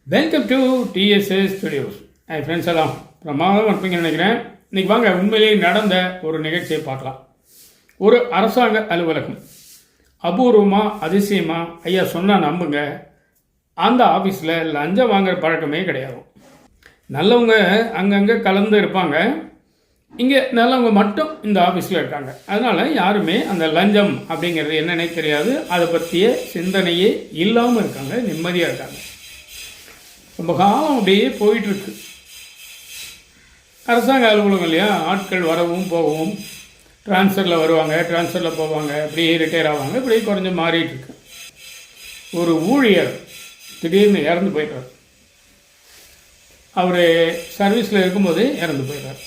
Welcome to TDS studios. Friends எல்லாம் பிரமாதம் இருப்பீங்கன்னு நினைக்கிறேன். இன்றைக்கி வாங்க உண்மையிலேயே நடந்த ஒரு நிகழ்ச்சியை பார்க்கலாம். ஒரு அரசாங்க அலுவலகம் அபூர்வமாக அதிசயமாக ஐயா சொன்னால் நம்புங்க, அந்த ஆஃபீஸில் லஞ்சம் வாங்குகிற பழக்கமே கிடையாது. நல்லவங்க அங்கங்கே கலந்து இருப்பாங்க, இங்கே நல்லவங்க மட்டும் இந்த ஆஃபீஸில் இருக்காங்க. அதனால் யாருமே அந்த லஞ்சம் அப்படிங்கிறது என்னன்னே தெரியாது, அதை பற்றிய சிந்தனையே இல்லாமல் இருக்காங்க, நிம்மதியாக இருக்காங்க. ரொம்ப காலம் அப்படியே போயிட்டுருக்கு. அரசாங்க அலுவலகம் இல்லையா, ஆட்கள் வரவும் போகவும், ட்ரான்ஸ்ஃபரில் வருவாங்க, ட்ரான்ஸ்ஃபரில் போவாங்க, அப்படியே ரிட்டையர் ஆவாங்க, இப்படியே குறைஞ்சி மாறிட்டுருக்கு. ஒரு ஊழியர் திடீர்னு இறந்து போயிட்டார். அவர் சர்வீஸில் இருக்கும்போது இறந்து போயிட்டார்.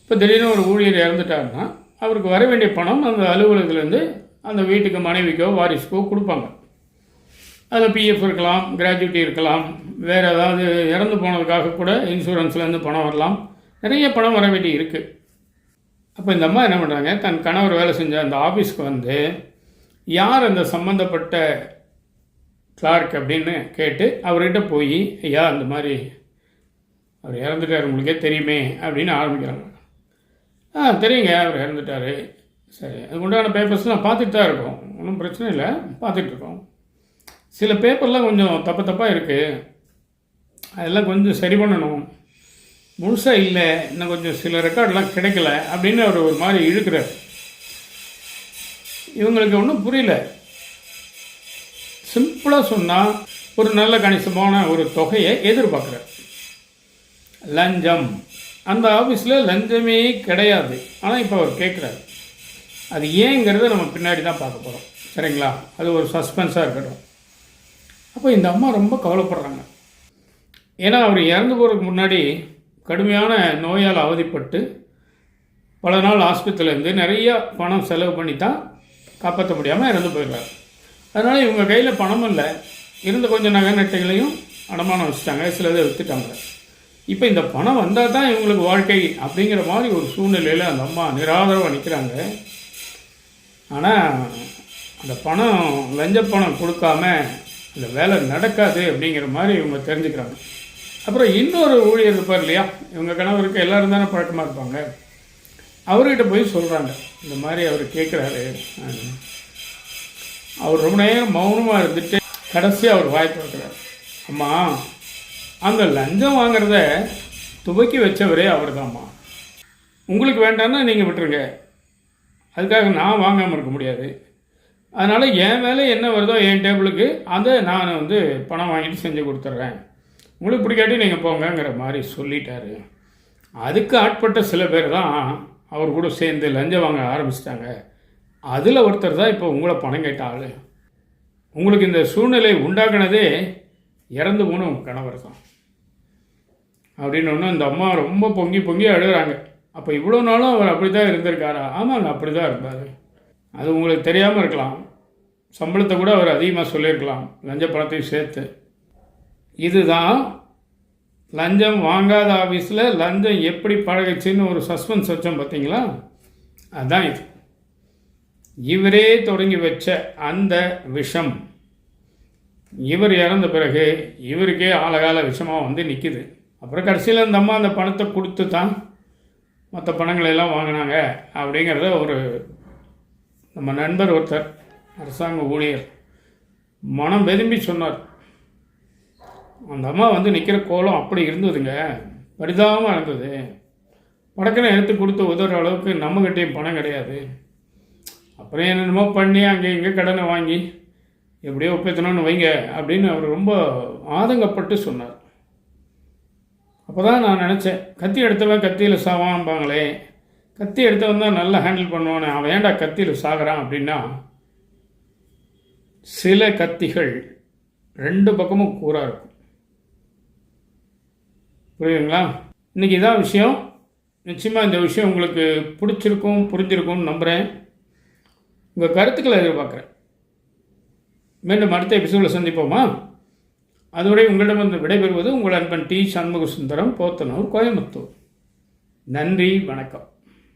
இப்போ திடீர்னு ஒரு ஊழியர் இறந்துட்டாருன்னா அவருக்கு வர வேண்டிய பணம் அந்த அலுவலகத்துலேருந்து அந்த வீட்டுக்கு மனைவிக்கோ வாரிசுக்கோ கொடுப்பாங்க. அதில் பிஎஃப் இருக்கலாம், கிராஜுவிட்டி இருக்கலாம், வேறு ஏதாவது இறந்து போனதுக்காக கூட இன்சூரன்ஸ்லேருந்து பணம் வரலாம், நிறைய பணம் வர வேண்டி இருக்குது. அப்போ இந்த அம்மா என்ன பண்ணுறாங்க, தன் கணவர் வேலை செஞ்ச அந்த ஆஃபீஸ்க்கு வந்து யார் அந்த சம்மந்தப்பட்ட கிளார்க் அப்படின்னு கேட்டு அவர்கிட்ட போய், ஐயா அந்த மாதிரி அவர் இறந்துட்டார், உங்களுக்கே தெரியுமே அப்படின்னு ஆரம்பிக்கிறாங்க. தெரியுங்க, அவர் இறந்துட்டார். சரி, அதுக்கு உண்டான பேப்பர்ஸ்லாம் பார்த்துட்டு தான் இருக்கோம், ஒன்றும் பிரச்சனை இல்லை, பார்த்துட்ருக்கோம். சில பேப்பர்லாம் கொஞ்சம் தப்பாக இருக்குது, அதெல்லாம் கொஞ்சம் சரி பண்ணணும், முழுசாக இல்லை, இன்னும் கொஞ்சம் சில ரெக்கார்டெலாம் கிடைக்கல அப்படின்னு அவர் ஒரு மாதிரி இழுக்கிறார். இவங்களுக்கு ஒன்றும் புரியல. சிம்பிளாக சொன்னால் ஒரு நல்ல கணிசமான ஒரு தொகையை எதிர்பார்க்குறார். லஞ்சம், அந்த ஆஃபீஸில் லஞ்சமே கிடையாது, ஆனால் இப்போ அவர் கேட்குறாரு. அது ஏங்கிறத நம்ம பின்னாடி தான் பார்க்க போகிறோம், சரிங்களா? அது ஒரு சஸ்பென்ஸாக இருக்கட்டும். அப்போ இந்த அம்மா ரொம்ப கவலைப்படுறாங்க. ஏன்னா அவர் இறந்து போகிறதுக்கு முன்னாடி கடுமையான நோயால் அவதிப்பட்டு பல நாள் ஆஸ்பத்திரியிலேருந்து நிறைய பணம் செலவு பண்ணி தான் காப்பாற்ற முடியாமல் இறந்து போயிடுறாரு. அதனால் இவங்க கையில் பணம் இல்லை, இருந்த கொஞ்சம் நகை நட்டைகளையும் அடமானம் வச்சுட்டாங்க, சிலதை விற்றுட்டாங்க. இப்போ இந்த பணம் வந்தால் தான் இவங்களுக்கு வாழ்க்கை அப்படிங்கிற மாதிரி ஒரு சூழ்நிலையில் அந்த அம்மா நிராதரவாக நிற்கிறாங்க. ஆனால் அந்த பணம் லஞ்ச பணம் கொடுக்காம இந்த வேலை நடக்காது அப்படிங்கிற மாதிரி இவங்க தெரிஞ்சுக்கிறாங்க. அப்புறம் இன்னொரு ஊழியர் இருப்பார் இல்லையா, இவங்க கணவருக்கு எல்லோரும் தானே பழக்கமாக இருப்பாங்க, அவர்கிட்ட போய் சொல்கிறாங்க, இந்த மாதிரி அவர் கேட்குறாரு. அவர் ரொம்ப நேரம் மௌனமாக இருந்துட்டு கடைசியாக அவர் வாய் திறக்கிறார். அம்மா, அந்த லஞ்சம் வாங்கிறத துவக்கி வச்சவரே அவர் தான்மா, உங்களுக்கு வேண்டாம்னா நீங்கள் விட்டுருங்க, அதுக்காக நான் வாங்காமல் இருக்க முடியாது. அதனால் என் வேலை என்ன வருதோ என் டேபிளுக்கு அதை நான் வந்து பணம் வாங்கிட்டு செஞ்சு கொடுத்துட்றேன், உங்களுக்கு பிடிக்காட்டி நீங்கள் போங்கங்கிற மாதிரி சொல்லிட்டாரு. அதுக்கு ஆட்பட்ட சில பேர் தான் அவர் கூட சேர்ந்து லஞ்சம் வாங்க ஆரம்பிச்சிட்டாங்க. அதில் ஒருத்தர் தான் இப்போ உங்களை பணம் கேட்ட ஆள். உங்களுக்கு இந்த சூழ்நிலை உண்டாக்குனதே இறந்து போன உங்கள் கணவர் தான் அப்படின்னு ஒன்று இந்த அம்மா ரொம்ப பொங்கி பொங்கி அழுகிறாங்க. அப்போ இவ்வளோ நாளும் அவர் அப்படி தான் இருந்திருக்காரா? ஆமாங்க, அப்படி தான் இருந்தார். அது உங்களுக்கு தெரியாமல் இருக்கலாம், சம்பளத்தை கூட அவர் அதிகமாக சொல்லியிருக்கலாம், லஞ்ச பணத்தையும் சேர்த்து. இதுதான் லஞ்சம் வாங்காத ஆஃபீஸில் லஞ்சம் எப்படி பழகிச்சின்னு ஒரு சஸ்பென்ஸ் வச்சோம் பார்த்தீங்களா, அதுதான் இது. இவரே தொடங்கி வச்ச அந்த விஷம் இவர் இறந்த பிறகு இவருக்கே ஆழகால விஷமாக வந்து நிற்கிது. அப்புறம் கடைசியில் இந்த அம்மா அந்த பணத்தை கொடுத்து தான் மற்ற பணங்களெல்லாம் வாங்கினாங்க அப்படிங்கிறத ஒரு நம்ம நண்பர் ஒருத்தர் அரசாங்க ஊழியர் மனம் வெதும்பி சொன்னார். அந்த அம்மா வந்து நிற்கிற கோலம் அப்படி இருந்ததுங்க, பரிதாபமாக இருந்தது. படக்கனை எடுத்து கொடுத்து உதவுற அளவுக்கு நம்மகிட்டையும் பணம் கிடையாது. அப்புறம் என்னென்னமோ பண்ணி அங்கே இங்கே கடனை வாங்கி எப்படியோ ஒப்பேற்றணும்னு வைங்க அப்படின்னு அவர் ரொம்ப ஆதங்கப்பட்டு சொன்னார். அப்போ தான் நான் நினச்சேன், கத்தி எடுத்தவன் கத்தியில் சாவான்பாங்களே, கத்தி எடுத்தவன் தான் நல்லா ஹேண்டில் பண்ணுவானே, அவன் ஏன்டா கத்தியில் சாகிறான் அப்படின்னா, சில கத்திகள் ரெண்டு பக்கமும் கூறாக இருக்கும். புரியுதுங்களா? இன்றைக்கி இதான் விஷயம். நிச்சயமாக இந்த விஷயம் உங்களுக்கு பிடிச்சிருக்கும், புரிஞ்சிருக்கும்னு நம்புகிறேன். உங்கள் கருத்துக்களை எதிர்பார்க்குறேன். மீண்டும் அடுத்த எபிசோடில் சந்திப்போமா? அதுவரை உங்களிடமிருந்து விடைபெறுவது உங்கள் அன்பன் டி. சண்முக சுந்தரம், போத்தனூர், கோயம்புத்தூர். நன்றி, வணக்கம்.